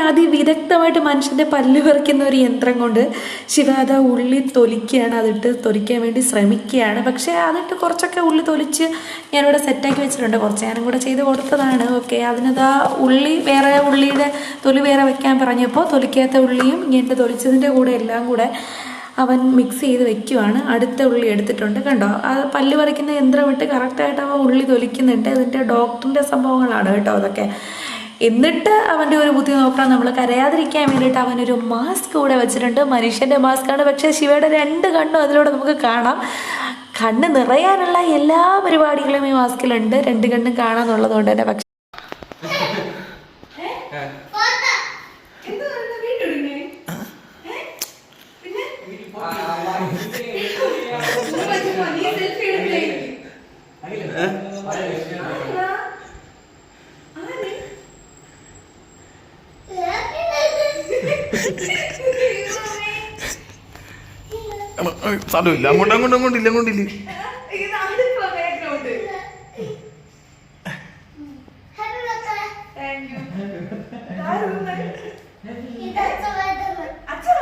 അതിവിദഗ്ധമായിട്ട് മനുഷ്യൻ്റെ പല്ല് പറിക്കുന്ന ഒരു യന്ത്രം കൊണ്ട് ശിവ അത് ഉള്ളി തൊലിക്കുകയാണ്. അതിട്ട് തൊലിക്കാൻ വേണ്ടി ശ്രമിക്കുകയാണ്. പക്ഷേ അതിട്ട് കുറച്ചൊക്കെ ഉള്ളി തൊലിച്ച് ഞാനിവിടെ സെറ്റാക്കി വെച്ചിട്ടുണ്ട്. കുറച്ച് ഞാനും കൂടെ ചെയ്ത് കൊടുത്തതാണ്. ഓക്കെ, അതിനതാ ഉള്ളിയുടെ തൊലി വേറെ വെക്കാൻ പറഞ്ഞപ്പോൾ തൊലിക്കാത്ത ഉള്ളിയും ഇങ്ങനത്തെ തൊലിച്ചതിൻ്റെ കൂടെ എല്ലാം കൂടെ അവൻ മിക്സ് ചെയ്ത് വെക്കുവാണ്. അടുത്ത ഉള്ളി എടുത്തിട്ടുണ്ട്. കണ്ടോ, ആ പല്ല് പറിക്കുന്ന യന്ത്രം ഇട്ട് കറക്റ്റായിട്ട് അവൻ ഉള്ളി തൊലിക്കുന്നുണ്ട്. അതിൻ്റെ ഡോക്ടറിൻ്റെ സംഭവങ്ങളാണ് കേട്ടോ അതൊക്കെ. എന്നിട്ട് അവൻ്റെ ഒരു ബുദ്ധി നോക്കണം, നമ്മൾ കരയാതിരിക്കാൻ വേണ്ടിയിട്ട് അവനൊരു മാസ്ക് കൂടെ വെച്ചിട്ടുണ്ട്. മനുഷ്യൻ്റെ മാസ്കാണ്, പക്ഷേ ശിവയുടെ 2 കണ്ണും അതിലൂടെ നമുക്ക് കാണാം. കണ്ണ് നിറയാനുള്ള എല്ലാ പരിപാടികളും ഈ മാസ്കിലുണ്ട്. 2 കണ്ണും കാണാന്നുള്ളത് കൊണ്ട് തന്നെ. പക്ഷേ സ്ഥലമില്ല, അങ്ങോട്ടില്ല. അച്ഛൻ